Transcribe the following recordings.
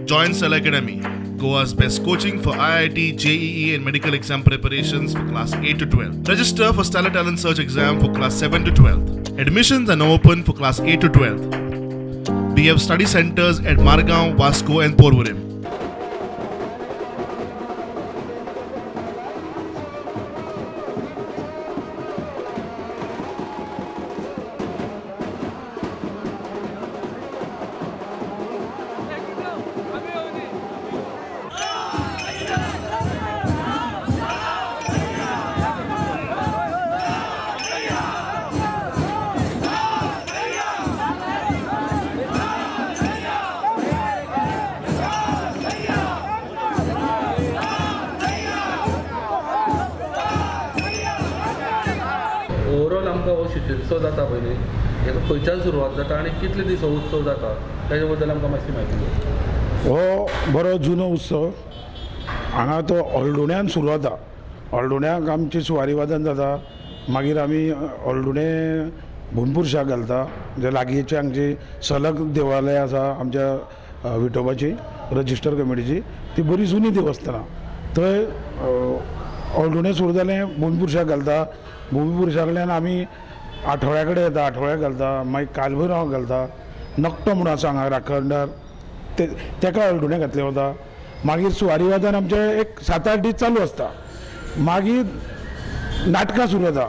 Join Cell Academy, Goa's best coaching for IIT, JEE and medical exam preparations for class 8 to 12. Register for Stellar Talent Search exam for class 7 to 12. Admissions are now open for class 8 to 12. We have study centers at Margao, Vasco and Porvorim. Overall आमकां हो शिशुत्सव जाता पयलीं हेका खंयच्यान सुरवात जाता आनी कितले दीस हो उत्सव जाता ताजे बद्दल आमकां मातशी म्हायती दिया. हो बरो जुनो उत्सव हांगा तो हळडुण्यान सुरू जाता. हळडुण्याक आमची सुवारी वादन जाता. मागीर आमी हळडुणे भुमपुरुशाक घालता जे लागींची हांगची सलग देवालय आसा आमच्या विठोबाची रजिस्टर कमिटीची ती बरी जुनी देवस्थानां थंय हळडुणे सुरू जालें भुमपुरुशाक घालता. भुमिपुरुशा कडल्यान आमी आठवड्या कडेन येता आठवड्याक घालता मागीर कालभैरवाक घालता. नकटो म्हणून आसा हांगा राखणदार तेका हळडुणे घातले वता. मागीर सुवारी वादन आमचें एक 7-8 दीस चालू आसता. मागीर नाटकां सुरू जाता.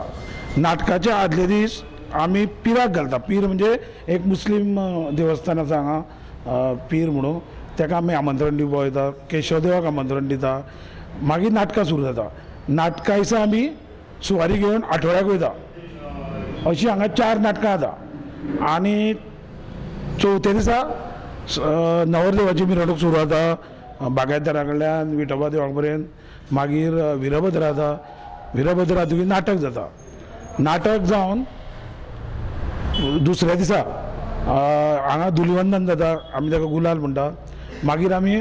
नाटकाच्या आदले दीस आमी पिराक घालता. पीर म्हणजे एक मुस्लीम देवस्थान आसा हांगा पीर म्हणून तेका आमी आमंत्रण दिवपाक वयता. केशवदेवाक आमंत्रण दिता. मागीर नाटकां सुरू जाता. नाटकां दिसा आमी सुवारी घेवन आठवड्याक वयता. अशीं हांगा 4 नाटकां जाता. आनी चवथ्या दिसा नवरदेवाची मिरवणूक सुरू जाता बागायतदारा कडल्यान विठोबा देवळा पर्यंत. मागीर वीरभद्रा जाता. वीरभद्रा जातकीर नाटक जाता. नाटक जावन दुसऱ्या दिसा हांगा धुलिवंदन जाता. आमी ताका गुलाल म्हणटा. मागीर आमी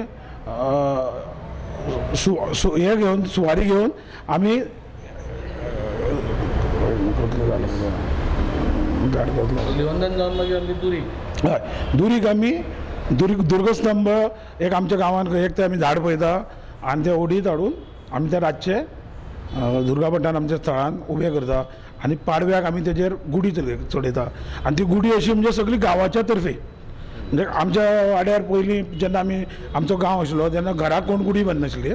हे घेवन सुवारी घेवन आमी धुलिवंदन जावन मागीर आमची दुरी हय दुरीक आमी दुर्गस्तंभ एक आमच्या गांवांत एक ते आमी झाड पळयता आनी ते ओडीत हाडून आमी ते रातचे दुर्गा भटान आमच्या स्थळान उबे करता. आनी पाडव्याक आमी तेजेर गुडी चडयता. आनी ती गुडी अशी म्हणजे सगळी गांवाच्या तर्फे म्हणजे आमच्या वाड्यार पयलीं जेन्ना आमी आमचो गांव आशिल्लो तेन्ना घराक कोण गुडी बांदनाशिल्ली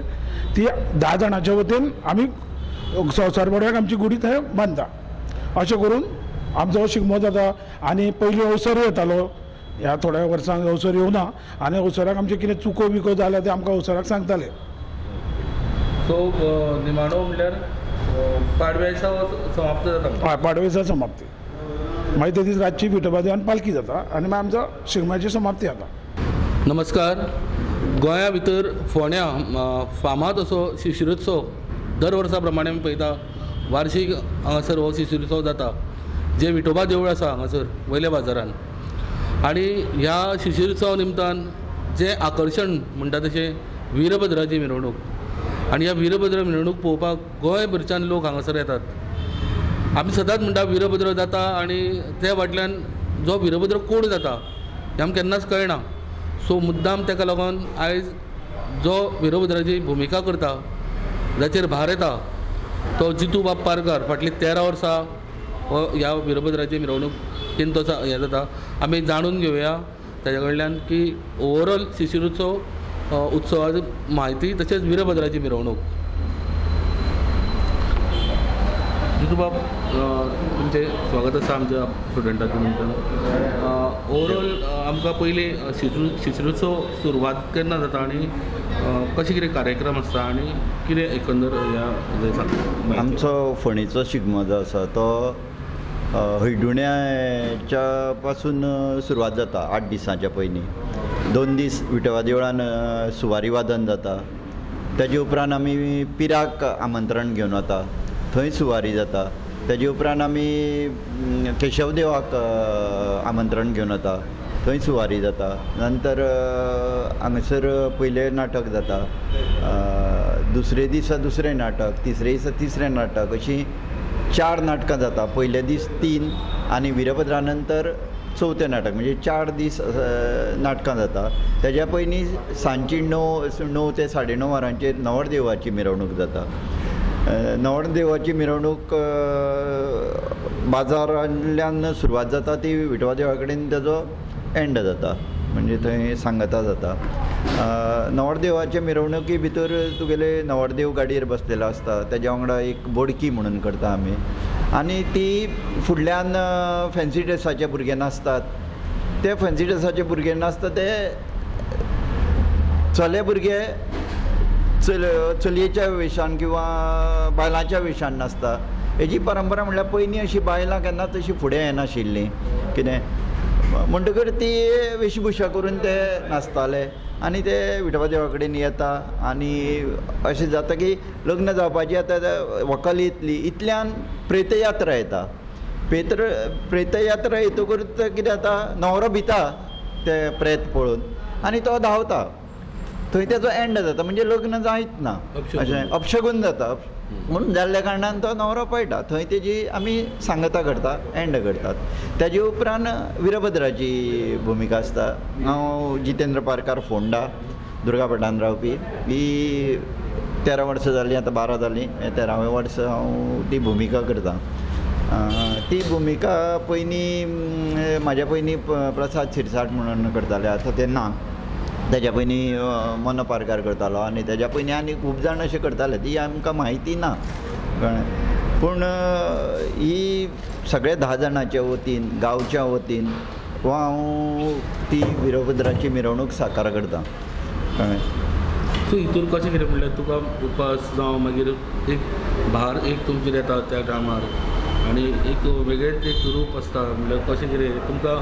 ती 10 जाणांच्या वतीन आमी सरपड्याक आमची गुडी थंय बांदता. अशें करून आमचो हो शिगमो जाता. आनी पयलीं अवसर येतालो. ह्या थोड्या वर्सांक अवसर येवना आनी अवसराक आमचे कितें चुको बिको जाल्यार ते आमकां अवसराक सांगताले. सो निमाणो म्हणल्यार पाडव्या दिसा समाप्त जाता. हय पाडवे दिसा समाप्ती. मागीर ते दीस रातची विठोबा देवान पालखी जाता आनी मागीर आमचो शिगम्याची समाप्ती जाता. नमस्कार. गोंया भितर फोंड्या फामाद असो शिशिरोत्सव दर वर्सा प्रमाणे आमी पळयता. वार्षिक हांगासर हो शिशिरोत्सव जाता जे विठोबा देवूळ आसा हांगासर वयल्या बाजारान. आनी ह्या शिशिरोत्सवा निमतान जे आकर्शण म्हणटा तशें वीरभद्राची मिरवणूक. आनी ह्या वीरभद्र मिरवणूक पळोवपाक गोंयभरच्यान लोक हांगासर येतात. आमी सदांच म्हणटा वीरभद्र जाता आनी त्या फाटल्यान जो वीरभद्र कोण जाता हें आमकां केन्नाच कळना. सो मुद्दाम ताका लागून आयज जो वीरभद्राची भुमिका करता जाचेर भार येता तो जितू बाब पारकर फाटलीं 13 वर्सां हो ह्या वीरभद्राची मिरवणूक तो हें जाता. आमी जाणून घेवया ताजे कडल्यान की ओवरऑल शिशिरोत्सव उत्सवाची म्हायती तशेंच वीरभद्राची मिरवणूक. जितू बाब तुमचें स्वागत आसा आमच्या स्टुडंटाच्या निमतान. ओवरऑल आमकां पयलीं शिशिरोत्सव सुरवात केन्ना जाता आनी कशें कितें कार्यक्रम आसता आनी कितें एकंदर ह्या सांग. आमचो फोंडेचो शिगमो जो आसा तो हळडुण्याच्या पासून सुरवात जाता 8 दिसांच्या पयलीं. 2 दीस विठोबा देवळान सुवारी वादन जाता. तेजे उपरांत आमी पिराक आमंत्रण घेवन वता थंय सुवारी जाता. तेजे उपरांत आमी केशव देवाक आमंत्रण घेवन वता थंय सुवारी जाता. नंतर हांगासर पयलें नाटक जाता. दुसरे दिसा दुसरें नाटक. तिसरे दिसा तिसरें नाटक. अशीं 4 नाटकां जाता. पयले दीस 3 आनी वीरभद्रा नंतर चवथें नाटक म्हणजे 4 दीस नाटकां जाता. तेज्या पयलीं सांजची 9 ते 9:30 वरांचेर नवरदेवाची मिरवणूक जाता. नवरदेवाची मिरवणूक बाजारांतल्यान सुरवात जाता ती विठोबा देवळा कडेन तेजो एंड जाता म्हणजे थंय सांगता जाता. नवरदेवाचे मिरवणुकी भितर तुगेले नवरदेव गाडयेर बसलेलो आसता, तेज्या वांगडा एक बोडकी म्हणून करता आमी आनी ती फुडल्यान फॅन्सी ड्रेसाचे भुरगे नाचतात. ते फॅन्सी ड्रेसाचे भुरगे नाचता ते चले भुरगे चलयेच्या वेशान किंवा बायलांच्या वेशान नाचता. हेजी परंपरा म्हणल्यार पयलीं अशी बायलां केन्ना तशी फुडें येनाशिल्लीं कितें म्हणटकर ती वेशभूषा करून ते नाचताले आनी ते विठोबा देवळा कडेन येता आनी अशें जाता की लग्न जावपाची आतां व्हंकल येतली इतल्यान प्रेतयात्रा येता. प्रेतयात्रा येतकूच कितें जाता न्हवरो भिता ते प्रेत पळोवन आनी तो धांवता. थंय तेजो एंड जाता म्हणजे लग्न जायत ना अशें अपशगून जाता. म्हणून जाल्ल्या कारणान तो न्हवरो पळटा. थंय तेजी आमी सांगता करता एंड करतात. तेजे उपरांत वीरभद्राची भुमिका आसता. हांव जितेंद्र पारकार फोंडा दुर्गापटान रावपी. ही 13 वर्सां जालीं आतां 12 जालीं 13वें वर्स हांव ती भुमिका करतां. ती भुमिका पयलीं म्हाज्या पयलीं प्रसाद शिरसाट म्हणून करताले आतां ते ना. तेज्या पयलीं मन पारकार करतालो आनी तेज्या पयलीं आनी खूब जाण अशें करताले ती आमकां म्हायती ना कळ्ळें. पूण ही सगळे 10 जाणांच्या वतीन गांवच्या वतीन हांव ती वीरभद्राची मिरवणूक साकार करतां कळ्ळें. सो हितून कशें कितें म्हणल्यार तुका उपास जावं मागीर एक भार एक तुमचेर येता त्या टायमार आनी एक वेगळेच एक रूप आसता म्हणल्यार कशें कितें तुमकां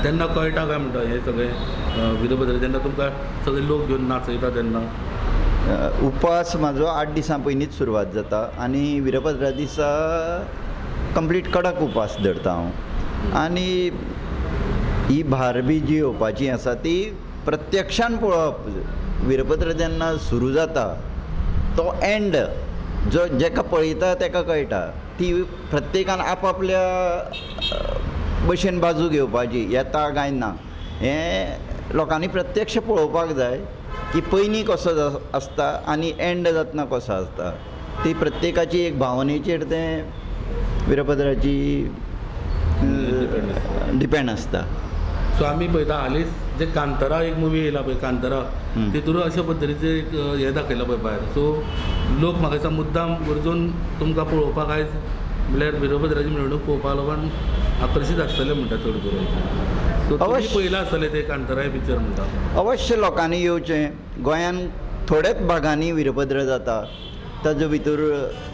तेन्ना कळटा काय म्हणटा हें सगळें वीरभद्र जेन्ना तुमकां सगळे लोक घेवन नाचयता तेन्ना? उपास म्हाजो 8 दिसां पयलींच सुरवात जाता आनी वीरभद्रा दिसा कंप्लीट कडक उपास धरता हांव. आनी ही भार बी जी येवपाची आसा ती प्रत्यक्षान पळोवप. वीरभद्र जेन्ना सुरू जाता तो एंड जो जेका पळयता तेका कळटा. ती प्रत्येकान आपआपल्या भशेन बाजू घेवपाची येता काय ना हें लोकांनी प्रत्यक्ष पळोवपाक जाय की पयलीं कसो आसता आनी एंड जातना कसो आसता. ती प्रत्येकाची एक भावनेचेर तें वीरभद्राची डिपेंड आसता. सो आमी पळयता हालींच जे कांतारा एक मुवी येयला पळय कांतारा तितून अशे पद्दतीचें एक हें दाखयलां पळय भायर. सो लोक म्हाका दिसता मुद्दाम वरचून तुमकां पळोवपाक आयज म्हणल्यार वीरभद्राची मिरवणूक पळोवपा लागून आकर्शीत आसतले म्हणटा चड करून. सो तुमी पळयलां आसतलें ते कांतारा पिक्चर म्हणटा. अवश्य लोकांनी येवचें. गोंयान थोड्याच भागांनी वीरभद्र जाता ताजे भितर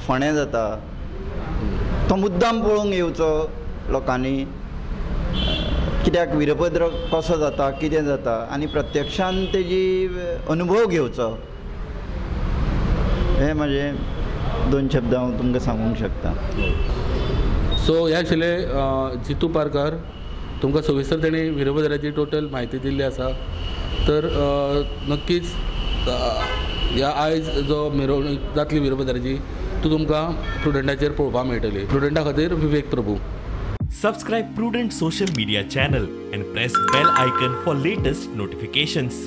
फोंड्या जाता. तो मुद्दाम पळोवंक येवचो लोकांनी कित्याक वीरभद्र कसो जाता कितें जाता आनी प्रत्यक्षान तेजी अनुभव घेवचो. हे म्हाजे 2 शब्द हांव तुमकां सांगूंक शकता. सो हे आशिल्ले जितू पारकार. तुमकां सविस्तर तेणी वीरभद्राची टोटल म्हायती दिल्ली आसा. तर नक्कीच ह्या आयज जो मिरवणूक जातली वीरभद्राची ती तुमकां प्रुडंटाचेर पळोवपाक मेळटली. प्रुडंटा खातीर विवेक प्रभू. Subscribe Prudent social media channel and press bell icon for latest notifications.